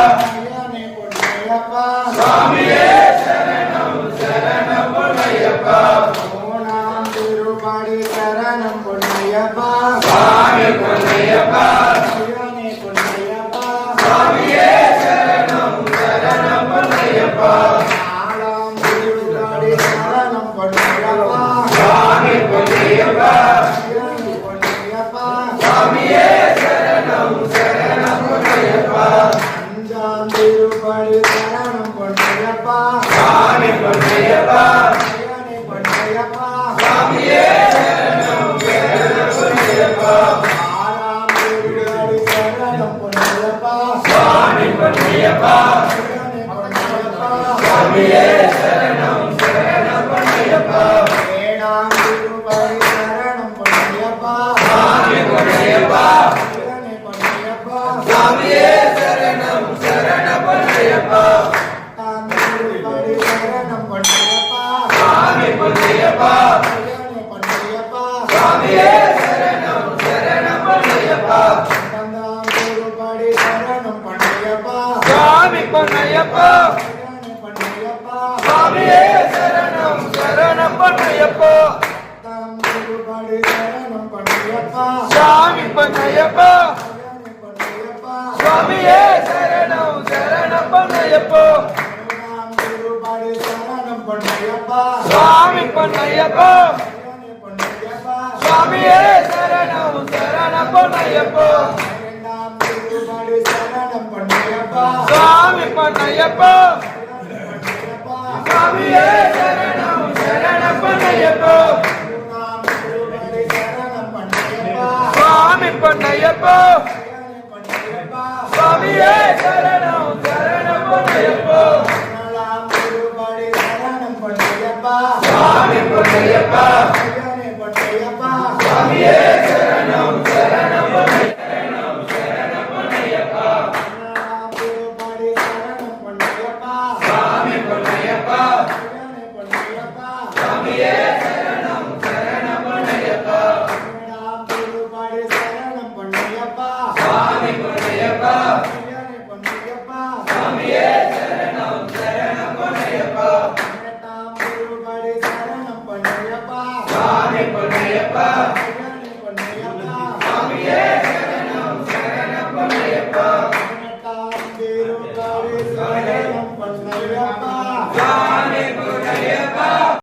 ஐயனே பொன்னையப்பா சுவாமியே சரணம் சரணம் பொன்னையப்பா ஓணாம் திருப்படி சரணம் பொன்னையப்பா சுவாமி பொன்னையப்பா ஐயனே பொன்னையப்பா சுவாமியே சரணம் சரணம் பொன்னையப்பா நாலாம் திருப்படி சரணம் பொன்னையப்பா சுவாமி பொன்னையப்பா ஐயனே பொன்னையப்பா சுவாமியே சரணம் சரணம் பொன்னையப்பா அஞ்சாம் திருப்படி சரணம் பொன்னையப்பா சுவாமி பொன்னையப்பா ஐயனே பொன்னையப்பா சுவாமியே சரணம் சரணம் பொன்னையப்பா ஆறாம் திருப்படி சரணம் பொன்னையப்பா சுவாமி பொன்னையப்பா ஐயனே பொன்னையப்பா சுவாமியே சரணம் சரணம் பொன்னையப்பா ஏழாம் திருப்படி சரணம் பொன்னையப்பா சுவாமி பொன்னையப்பா ஐயனே பொன்னையப்பா சுவாமியே சரணம் சரணம் பொன்னையப்பா எட்டாம் திருப்படி சரணம் பொன்னையப்பா சுவாமி பொன்னையப்பா ஐயனே பொன்னையப்பா சுவாமியே சரணம் சரணம் பொன்னையப்பா பத்தாம் திருப்படி சரணம் பொன்னையப்பா சுவாமி பொன்னையப்பா ஐயனே பொன்னையப்பா சுவாமியே சரணம் சரணம் பொன்னையப்பா பத்தாம் திருப்படி சரணம் பொன்னையப்பா சுவாமி பொன்னையப்பா ஐயனே பொன்னையப்பா சுவாமியே சரணம் சரணம் பொன்னையப்பா பதினொன்றாம் திருப்படி சரணம் பொன்னையப்பா சுவாமி பொன்னையப்பா ஐயனே பொன்னையப்பா சுவாமியே சரணம் சரணம் பொன்னையப்பா இரண்டாம் திருப்படி சரணம் பொன்னையப்பா சுவாமி பொன்னையப்பா ஐயனே பொன்னையப்பா சுவாமியே சரணம் சரணம் பொன்னையப்பா மூணாம் திருப்படி சரணம் பொன்னையப்பா சுவாமி பொன்னையப்பா ஐயனே பொன்னையப்பா சுவாமியே சரணம் சரணம் பொன்னையப்பா நாலாம் திருப்படி சரணம் பொன்னையப்பா சுவாமி பொன்னையப்பா ஐயனே பொன்னையப்பா சுவாமியே சரணம் சரணம் நாலாம் திருப்படி சரணம் பொன்னையப்பா சுவாமி பொன்னையப்பா ஐயனே பொன்னையப்பா சுவாமியே சரணம் சரணம் பொன்னையப்பா பதினேழாம் திருப்படி சரணம் பொன்னையப்பா சுவாமி பொன்னையப்பா ஐயனே பொன்னையப்பா சுவாமியே சரணம் சரணம் பொன்னையப்பா பதினெட்டாம் திருப்படி சரணம் பொன்னையப்பா சுவாமி பொன்னையப்பா ஐயனே பொன்னையப்பா சுவாமியே